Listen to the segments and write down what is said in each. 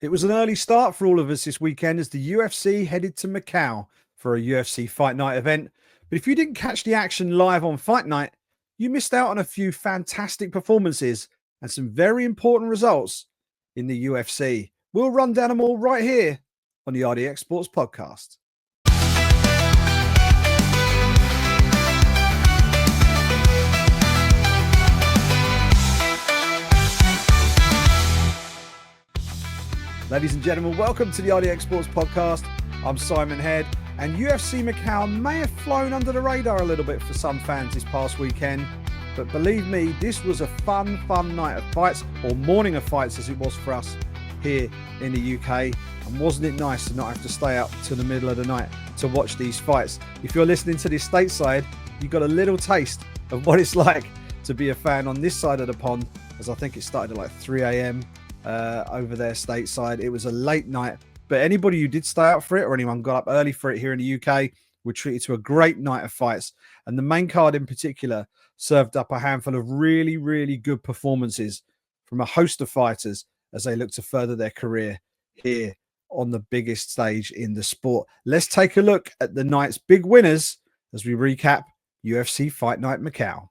It was an early start for all of us this weekend as the UFC headed to Macau for a UFC Fight Night event. But if you didn't catch the action live on Fight Night, you missed out on a few fantastic performances and some very important results in the UFC. We'll run down them all right here on the RDX Sports Podcast. Ladies and gentlemen, welcome to the RDX Sports Podcast. I'm Simon Head, and UFC Macau may have flown under the radar a little bit for some fans this past weekend, but believe me, this was a fun night of fights, or morning of fights as it was for us here in the UK. And wasn't it nice to not have to stay up till the middle of the night to watch these fights? If you're listening to this stateside, you got a little taste of what it's like to be a fan on this side of the pond, as I think it started at like 3 a.m. Over there stateside. It was a late night, but anybody who did stay out for it or anyone got up early for it here in the UK were treated to a great night of fights. And the main card in particular served up a handful of really good performances from a host of fighters as they look to further their career here on the biggest stage in the sport. Let's take a look at the night's big winners as we recap UFC Fight Night Macau.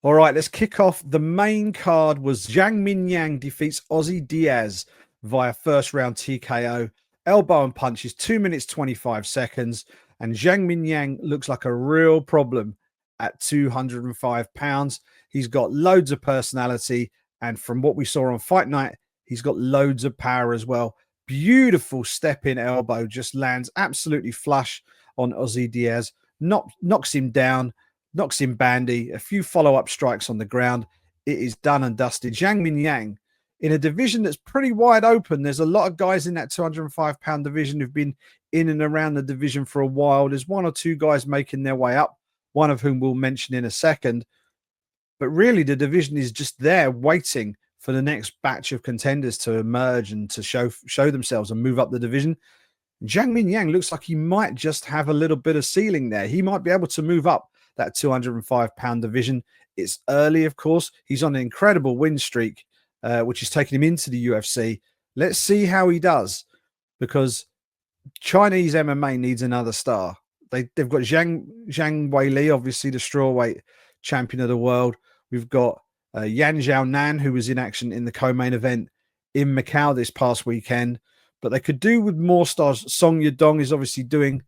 All right, let's kick off. The main card was Zhang Mingyang defeats Ozzy Diaz via first round TKO. Elbow and punches, 2 minutes, 25 seconds. And Zhang Mingyang looks like a real problem at 205 pounds. He's got loads of personality. And from what we saw on Fight Night, he's got loads of power as well. Beautiful step-in elbow, just lands absolutely flush on Ozzy Diaz. Knocks him down. Knocks him bandy, a few follow-up strikes on the ground. It is done and dusted. Zhang Mingyang, in a division that's pretty wide open. There's a lot of guys in that 205-pound division who've been in and around the division for a while. There's one or two guys making their way up, one of whom we'll mention in a second. But really, the division is just there waiting for the next batch of contenders to emerge and to show themselves and move up the division. Zhang Mingyang looks like he might just have a little bit of ceiling there. He might be able to move up that 205-pound division. It's early, of course. He's on an incredible win streak, which is taking him into the UFC. Let's see how he does, because Chinese MMA needs another star. They've got Zhang Weili, obviously the strawweight champion of the world. We've got Yan Xiaonan, who was in action in the co-main event in Macau this past weekend. But they could do with more stars. Song Yadong is obviously doing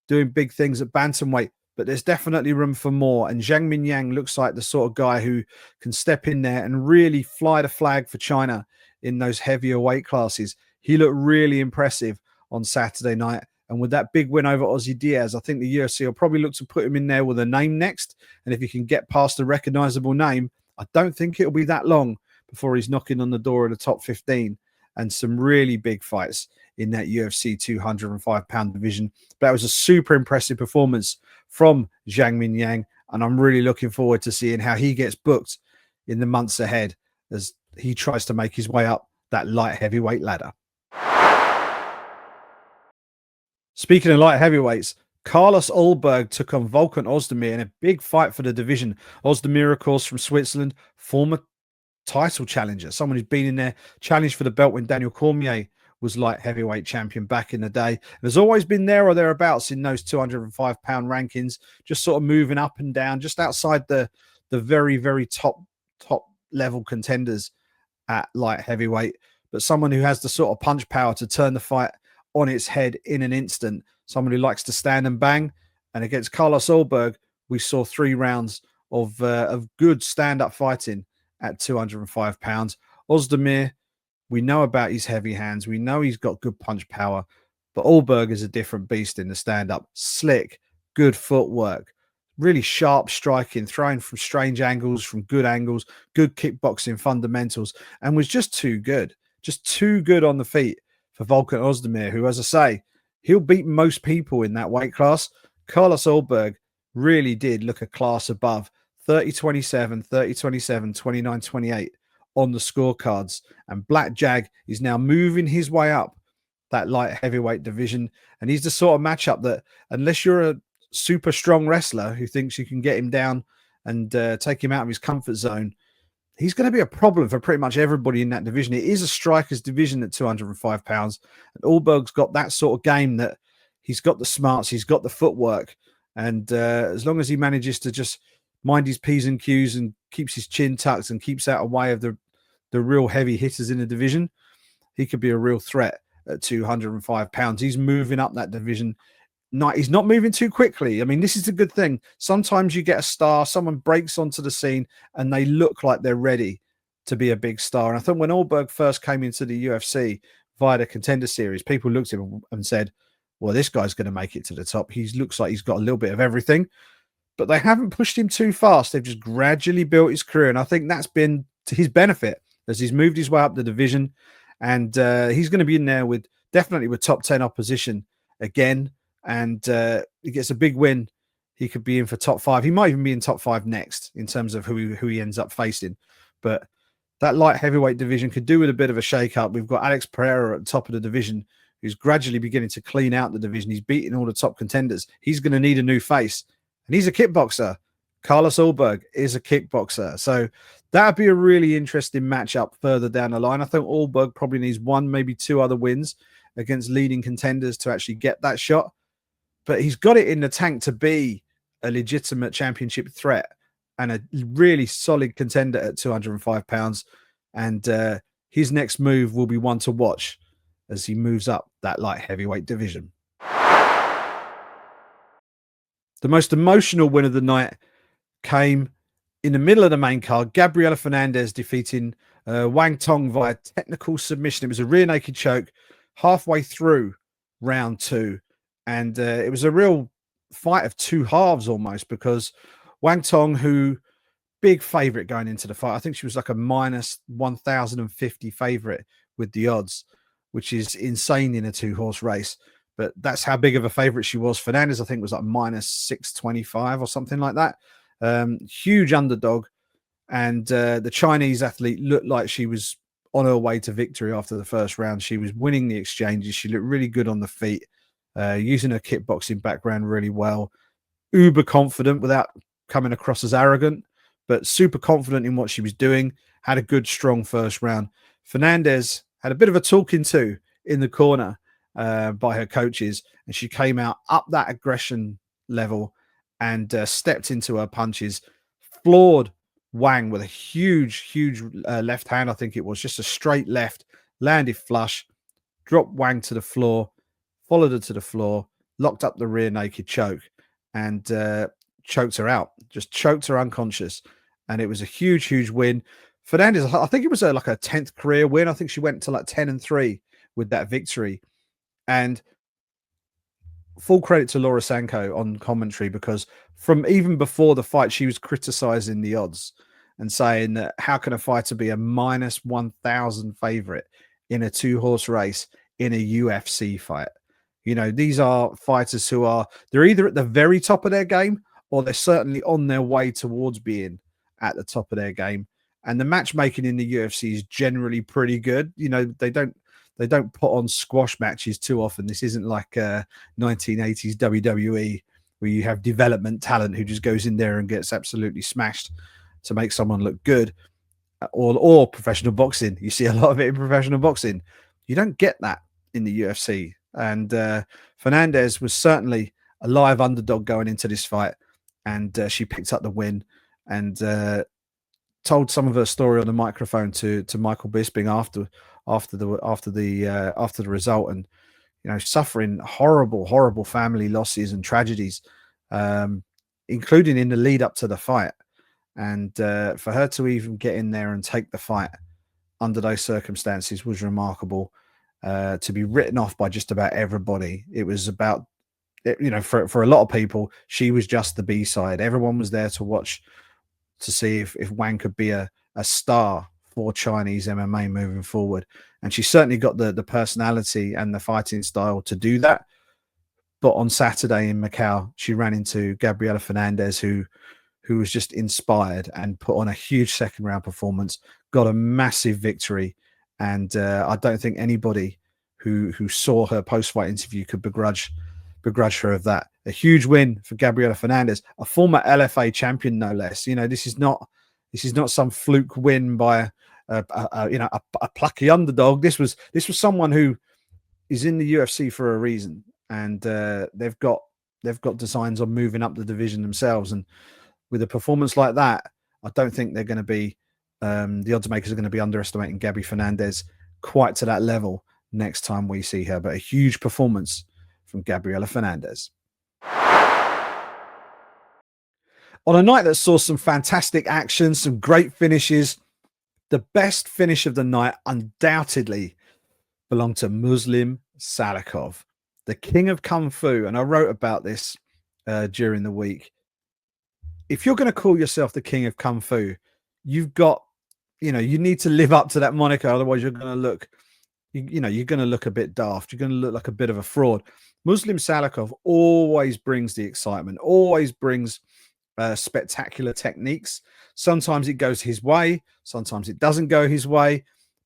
big things at bantamweight, but there's definitely room for more. And Zhang Mingyang looks like the sort of guy who can step in there and really fly the flag for China in those heavier weight classes. He looked really impressive on Saturday night. And with that big win over Ozzy Diaz, I think the UFC will probably look to put him in there with a name next. And if he can get past a recognizable name, I don't think it'll be that long before he's knocking on the door of the top 15 and some really big fights in that UFC 205-pound division. But that was a super impressive performance from Zhang Mingyang, and I'm really looking forward to seeing how he gets booked in the months ahead as he tries to make his way up that light heavyweight ladder. Speaking of light heavyweights, Carlos Ulberg took on Volkan Ozdemir in a big fight for the division. Ozdemir, of course, from Switzerland, former title challenger, someone who's been in there, challenged for the belt when Daniel Cormier was light heavyweight champion back in the day. There's always been there or thereabouts in those 205-pound rankings, just sort of moving up and down, just outside the very top level contenders at light heavyweight. But someone who has the sort of punch power to turn the fight on its head in an instant, someone who likes to stand and bang. And against Carlos Ulberg, we saw 3 rounds of good stand-up fighting at 205 pounds. Ozdemir, we know about his heavy hands. We know he's got good punch power, but Ulberg is a different beast in the stand-up. Slick, good footwork, really sharp striking, throwing from strange angles, from good angles, good kickboxing fundamentals, and was just too good on the feet for Volkan Ozdemir, who, as I say, he'll beat most people in that weight class. Carlos Ulberg really did look a class above. 30-27, 30-27, 29-28 on the scorecards. And Black Jag is now moving his way up that light heavyweight division. And he's the sort of matchup that, unless you're a super strong wrestler who thinks you can get him down and take him out of his comfort zone, he's going to be a problem for pretty much everybody in that division. It is a striker's division at 205 pounds. And Allberg's got that sort of game that he's got the smarts, he's got the footwork. And as long as he manages to just mind his P's and Q's and keeps his chin tucked and keeps out of way of the real heavy hitters in the division, he could be a real threat at 205 pounds. He's moving up that division. He's not moving too quickly. I mean, this is a good thing. Sometimes you get a star, someone breaks onto the scene and they look like they're ready to be a big star. And I think when Allberg first came into the UFC via the Contender Series, people looked at him and said, well, this guy's going to make it to the top. He looks like he's got a little bit of everything, but they haven't pushed him too fast. They've just gradually built his career. And I think that's been to his benefit as he's moved his way up the division. And he's going to be in there with definitely with top 10 opposition again. And he gets a big win, he could be in for top 5. He might even be in top 5 next in terms of who he ends up facing. But that light heavyweight division could do with a bit of a shake-up. We've got Alex Pereira at the top of the division, who's gradually beginning to clean out the division. He's beating all the top contenders. He's going to need a new face. And he's a kickboxer. Carlos Allberg is a kickboxer. So that would be a really interesting matchup further down the line. I think Allberg probably needs 1, maybe 2 other wins against leading contenders to actually get that shot. But he's got it in the tank to be a legitimate championship threat and a really solid contender at 205 pounds. And his next move will be one to watch as he moves up that light heavyweight division. The most emotional win of the night came in the middle of the main card. Gabriela Fernandez defeating Wang Tong via technical submission. It was a rear naked choke halfway through round 2. And it was a real fight of 2 halves almost, because Wang Tong, who big favorite going into the fight, I think she was like a minus 1,050 favorite with the odds, which is insane in a 2-horse race. But that's how big of a favorite she was. Fernandez, I think, was like minus 625 or something like that. Huge underdog. And the Chinese athlete looked like she was on her way to victory after the first round. She was winning the exchanges. She looked really good on the feet. Using her kickboxing background really well, uber confident without coming across as arrogant, but super confident in what she was doing. Had a good, strong first round. Fernandez had a bit of a talking to in the corner by her coaches, and she came out up that aggression level and stepped into her punches, floored Wang with a huge left hand. I think it was just a straight left, landed flush, dropped Wang to the floor, followed her to the floor, locked up the rear naked choke, and choked her out. Just choked her unconscious. And it was a huge win. Fernandez, I think it was like a 10th career win. I think she went to like 10-3 with that victory. And full credit to Laura Sanko on commentary, because from even before the fight, she was criticizing the odds and saying that how can a fighter be a minus 1,000 favorite in a 2-horse race in a UFC fight? You know, these are fighters who they're either at the very top of their game or they're certainly on their way towards being at the top of their game. And the matchmaking in the UFC is generally pretty good. You know, they don't put on squash matches too often. This isn't like 1980s WWE where you have development talent who just goes in there and gets absolutely smashed to make someone look good. Or professional boxing. You see a lot of it in professional boxing. You don't get that in the UFC. And Fernandez was certainly a live underdog going into this fight, and she picked up the win and told some of her story on the microphone to Michael Bisping after the result, and you know, suffering horrible family losses and tragedies, including in the lead up to the fight, and for her to even get in there and take the fight under those circumstances was remarkable. To be written off by just about everybody. It was about, you know, for a lot of people, she was just the B-side. Everyone was there to watch to see if Wang could be a star for Chinese MMA moving forward. And she certainly got the personality and the fighting style to do that. But on Saturday in Macau, she ran into Gabriela Fernandez, who was just inspired and put on a huge second round performance, got a massive victory. And I don't think anybody who saw her post-fight interview could begrudge her of that. A huge win for Gabriela Fernandez, a former LFA champion, no less. You know, this is not This is not some fluke win by a plucky underdog. This was someone who is in the UFC for a reason, and they've got designs on moving up the division themselves. And with a performance like that, I don't think they're going to be the odds makers are going to be underestimating Gabby Fernandez quite to that level next time we see her. But a huge performance from Gabriela Fernandez. On a night that saw some fantastic action, some great finishes, the best finish of the night undoubtedly belonged to Muslim Salikhov, the king of Kung Fu. And I wrote about this during the week. If you're going to call yourself the king of Kung Fu, you've got, you need to live up to that moniker. Otherwise, you're going to look, you're going to look a bit daft. You're going to look like a bit of a fraud. Muslim Salikhov always brings the excitement, always brings spectacular techniques. Sometimes it goes his way, sometimes it doesn't go his way.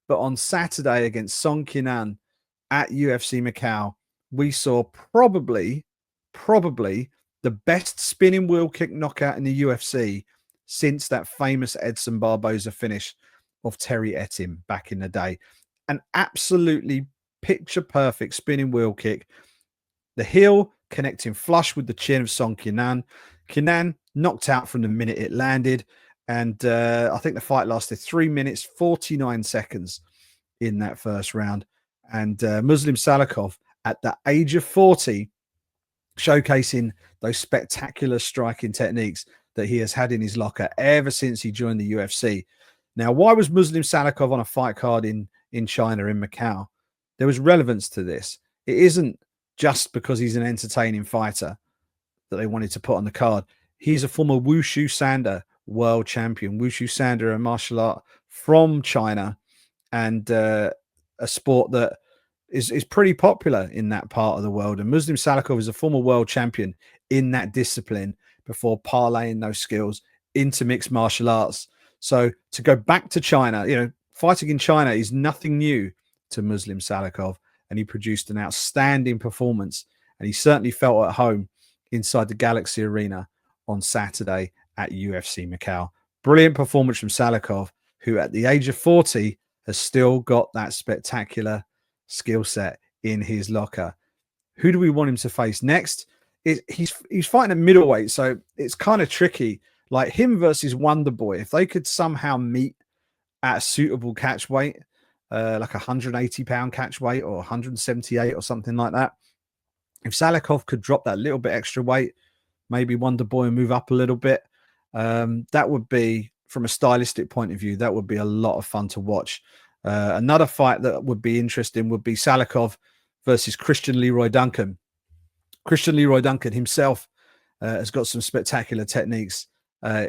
But on Saturday against Song Qinan at UFC Macau, we saw probably the best spinning wheel kick knockout in the UFC since that famous Edson Barboza finish of Terry Etim back in the day. An absolutely picture perfect spinning wheel kick. The heel connecting flush with the chin of Song Qinan. Qinan knocked out from the minute it landed. And I think the fight lasted 3 minutes, 49 seconds in that first round. And Muslim Salikhov, at the age of 40, showcasing those spectacular striking techniques that he has had in his locker ever since he joined the UFC. Now, why was Muslim Salikhov on a fight card in China, in Macau? There was relevance to this. It isn't just because he's an entertaining fighter that they wanted to put on the card. He's a former Wushu Sanda world champion. Wushu Sanda, a martial art from China, and a sport that is pretty popular in that part of the world. And Muslim Salikhov is a former world champion in that discipline before parlaying those skills into mixed martial arts. So to go back to China, fighting in China is nothing new to Muslim Salikhov, and he produced an outstanding performance, and he certainly felt at home inside the Galaxy Arena on Saturday at UFC Macau. Brilliant performance from Salikhov, who at the age of 40 has still got that spectacular skill set in his locker. Who do we want him to face next? He's fighting at middleweight, so it's kind of tricky. Like him versus Wonder Boy, if they could somehow meet at a suitable catch weight, like 180-pound catch weight or 178 or something like that. If Salikhov could drop that little bit extra weight, maybe Wonder Boy move up a little bit, that would be, from a stylistic point of view, that would be a lot of fun to watch. Another fight that would be interesting would be Salikhov versus Christian Leroy Duncan. Christian Leroy Duncan himself has got some spectacular techniques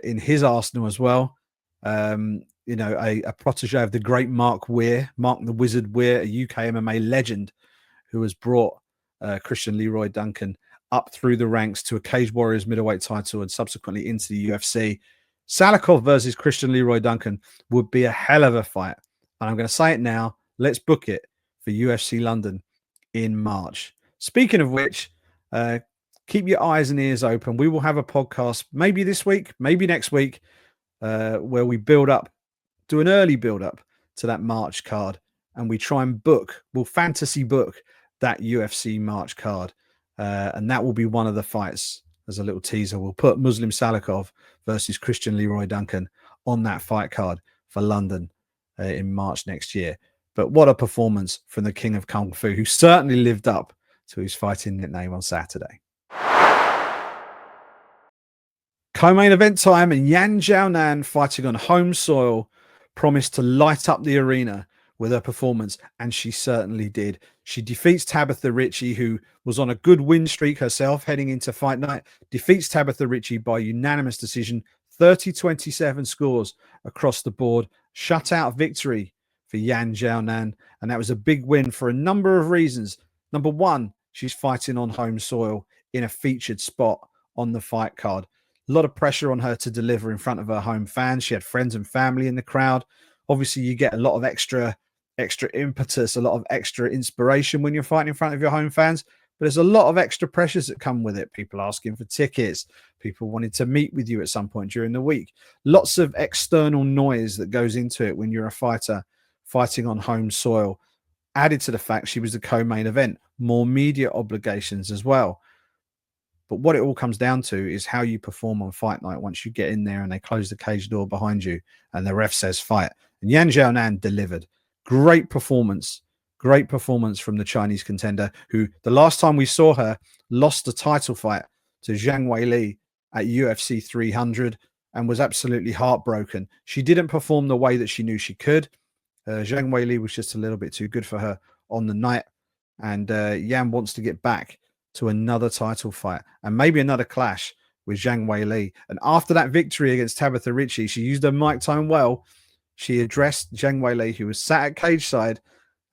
in his arsenal as well. A protege of the great Mark Weir, Mark the Wizard Weir, a UK MMA legend who has brought Christian Leroy Duncan up through the ranks to a Cage Warriors middleweight title and subsequently into the UFC. Salikhov versus Christian Leroy Duncan would be a hell of a fight. And I'm going to say it now. Let's book it for UFC London in March. Speaking of which, keep your eyes and ears open. We will have a podcast maybe this week, maybe next week, where we do an early build up to that March card, and we try and we'll fantasy book that UFC March card. And that will be one of the fights. As a little teaser, we'll put Muslim Salikhov versus Christian Leroy Duncan on that fight card for London in March next year. But what a performance from the King of Kung Fu, who certainly lived up to his fighting nickname on Saturday. Co-main event time, and Yan Xiaonan, fighting on home soil, promised to light up the arena with her performance, and she certainly did. She defeats Tabitha Ritchie, who was on a good win streak herself heading into fight night, defeats Tabitha Ritchie by unanimous decision, 30-27 scores across the board, shutout victory for Yan Xiaonan, and that was a big win for a number of reasons. Number one, she's fighting on home soil in a featured spot on the fight card. A lot of pressure on her to deliver in front of her home fans. She had friends and family in the crowd. Obviously, you get a lot of extra impetus, a lot of extra inspiration when you're fighting in front of your home fans. But there's a lot of extra pressures that come with it. People asking for tickets, people wanting to meet with you at some point during the week. Lots of external noise that goes into it when you're a fighter fighting on home soil. Added to the fact she was the co-main event, more media obligations as well. But what it all comes down to is how you perform on fight night once you get in there and they close the cage door behind you and the ref says fight. And Yan Xiaonan delivered. Great performance from the Chinese contender, who the last time we saw her lost the title fight to Zhang Weili at UFC 300 and was absolutely heartbroken. She didn't perform the way that she knew she could. Zhang Weili was just a little bit too good for her on the night. And Yan wants to get back to another title fight and maybe another clash with Zhang Weili. And after that victory against Tabitha Ritchie, she used her mic time well. She addressed Zhang Weili, who was sat at cage side,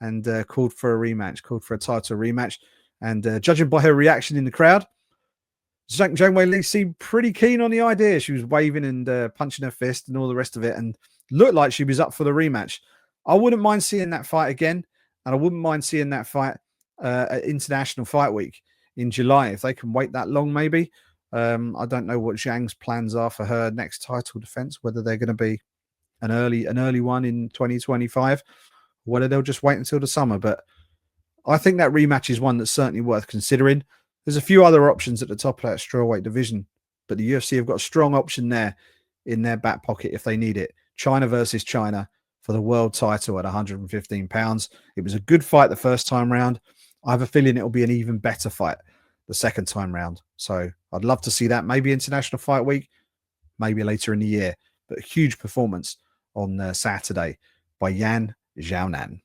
and called for a rematch, called for a title rematch. And judging by her reaction in the crowd, Zhang Weili seemed pretty keen on the idea. She was waving and punching her fist and all the rest of it and looked like she was up for the rematch. I wouldn't mind seeing that fight again. And I wouldn't mind seeing that fight at International Fight Week in July, if they can wait that long, maybe. I don't know what Zhang's plans are for her next title defense, whether they're going to be an early one in 2025, whether they'll just wait until the summer. But I think that rematch is one that's certainly worth considering. There's a few other options at the top of that strawweight division, but the UFC have got a strong option there in their back pocket if they need it. China versus China for the world title at 115 pounds. It was a good fight the first time round. I have a feeling it'll be an even better fight the second time round. So I'd love to see that. Maybe International Fight Week, maybe later in the year. But a huge performance on Saturday by Yan Xiaonan.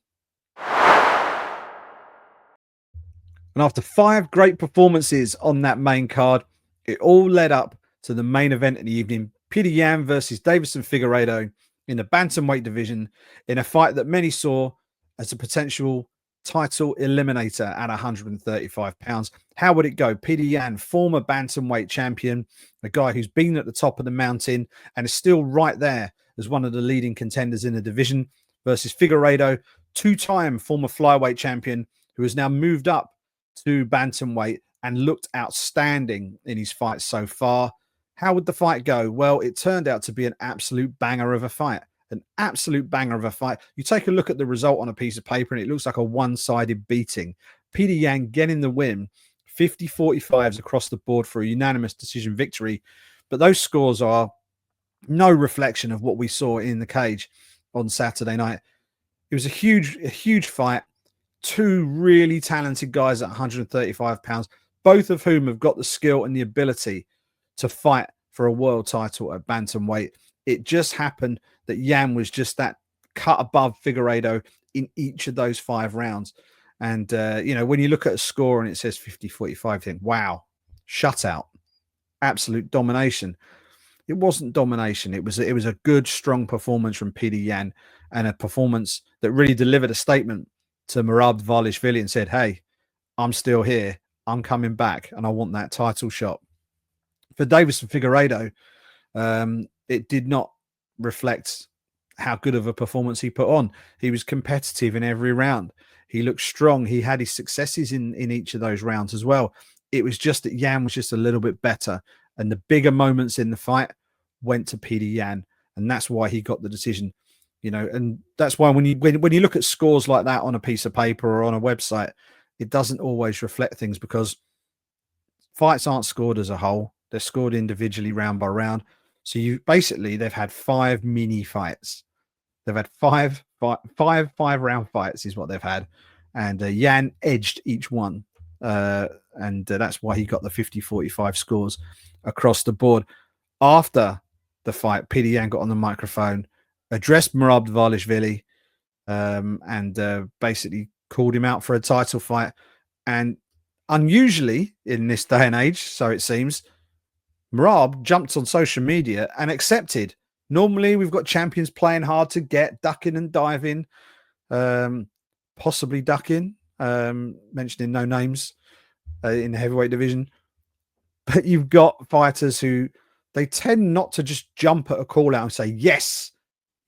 And after 5 great performances on that main card, it all led up to the main event of the evening. Petr Yan versus Deiveson Figueiredo in the bantamweight division in a fight that many saw as a potential title eliminator at 135 pounds. How would it go? Petr Yan, former bantamweight champion, a guy who's been at the top of the mountain and is still right there as one of the leading contenders in the division, versus Figueiredo, 2-time former flyweight champion who has now moved up to bantamweight and looked outstanding in his fights so far. How would the fight go? Well, it turned out to be an absolute banger of a fight. An absolute banger of a fight. You take a look at the result on a piece of paper and it looks like a one-sided beating. Petr Yan getting the win, 50-45s across the board for a unanimous decision victory. But those scores are no reflection of what we saw in the cage on Saturday night. It was a huge fight. 2 really talented guys at 135 pounds, both of whom have got the skill and the ability to fight for a world title at bantamweight. It just happened that Yan was just that cut above Figueiredo in each of those 5 rounds. And, when you look at a score and it says 50-45, you think, wow, shutout, absolute domination. It wasn't domination. It was a good, strong performance from Petr Yan, and a performance that really delivered a statement to Merab Dvalishvili and said, hey, I'm still here. I'm coming back and I want that title shot. For Deiveson Figueiredo, it did not reflect how good of a performance he put on. He was competitive in every round. He looked strong. He had his successes in each of those rounds as well. It was just that Yan was just a little bit better. And the bigger moments in the fight went to Petr Yan. And that's why he got the decision. And that's why when you look at scores like that on a piece of paper or on a website, it doesn't always reflect things, because fights aren't scored as a whole. They're scored individually round by round. So they've had 5 mini fights. They've had five round fights is what they've had. And Yan edged each one. And that's why he got the 50-45 scores across the board. After the fight, Petr Yan got on the microphone, addressed Merab Dvalishvili, and basically called him out for a title fight. And unusually in this day and age, so it seems, Merab jumped on social media and accepted. Normally, we've got champions playing hard to get, ducking and diving, possibly ducking, mentioning no names in the heavyweight division. But you've got fighters who they tend not to just jump at a call out and say, yes,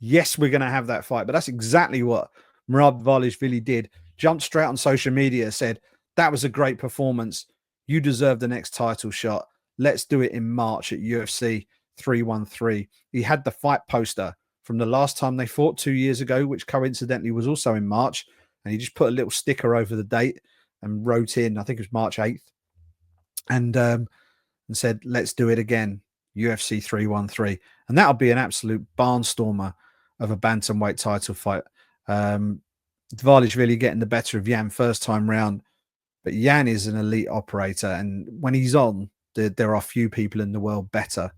we're going to have that fight. But that's exactly what Merab Dvalishvili did. Jumped straight on social media, said, that was a great performance. You deserve the next title shot. Let's do it in March at UFC 313. He had the fight poster from the last time they fought 2 years ago, which coincidentally was also in March. And he just put a little sticker over the date and wrote in, I think it was March 8th, and said, let's do it again, UFC 313. And that'll be an absolute barnstormer of a bantamweight title fight. Dvalishvili getting the better of Yan first time round, but Yan is an elite operator. And when he's on, there are few people in the world better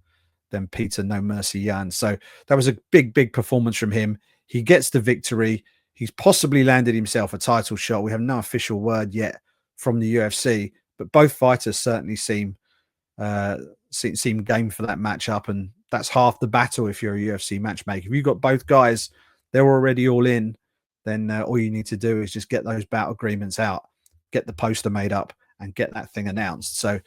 than Peter No Mercy Yan. So that was a big performance from him. He gets the victory. He's possibly landed himself a title shot. We have no official word yet from the UFC, but both fighters certainly seem game for that matchup, and that's half the battle if you're a UFC matchmaker. If you've got both guys, they're already all in, then all you need to do is just get those bout agreements out, get the poster made up, and get that thing announced. So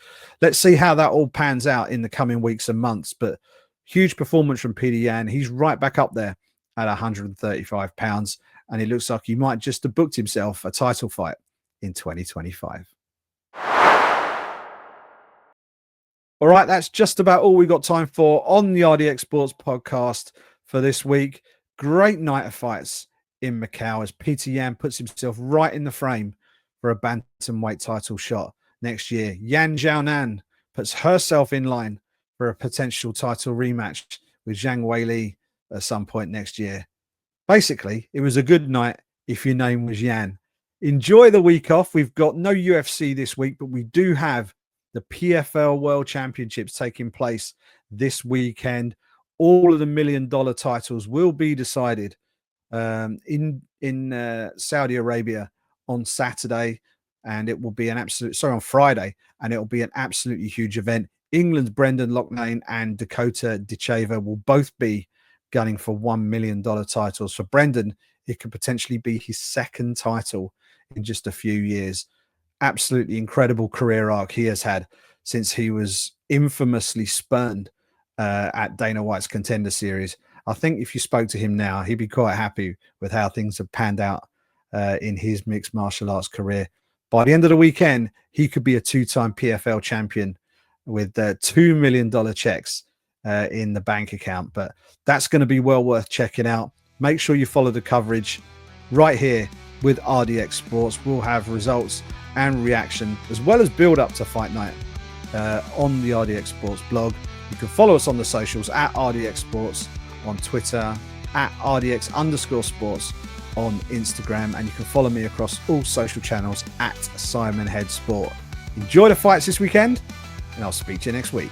let's see how that all pans out in the coming weeks and months. But huge performance from Petr Yan. He's right back up there at 135 pounds, and it looks like he might just have booked himself a title fight in 2025. All right, that's just about all we got time for on the RDX Sports Podcast for this week. Great night of fights in Macau as Petr Yan puts himself right in the frame for a bantamweight title shot next year. Yan Xiaonan puts herself in line for a potential title rematch with Zhang Weili at some point next year. Basically, it was a good night if your name was Yan. Enjoy the week off. We've got no UFC this week, but we do have the PFL World Championships taking place this weekend. All of the $1 million titles will be decided in Saudi Arabia on Saturday, and it will be on Friday, and it will be an absolutely huge event. England's Brendan Loughnane and Dakota Dicheva will both be gunning for $1 million titles. For Brendan, it could potentially be his second title in just a few years. Absolutely incredible career arc he has had since he was infamously spurned at Dana White's Contender Series. I think if you spoke to him now, he'd be quite happy with how things have panned out in his mixed martial arts career. By the end of the weekend, he could be a two-time PFL champion with $2 million checks in the bank account. But that's going to be well worth checking out. Make sure you follow the coverage right here with RDX Sports. We'll have results and reaction as well as build up to fight night on the RDX Sports blog. You can follow us on the socials at RDX Sports on Twitter, at RDX_sports on Instagram, and you can follow me across all social channels at Simon Head Sport. Enjoy the fights this weekend, and I'll speak to you next week.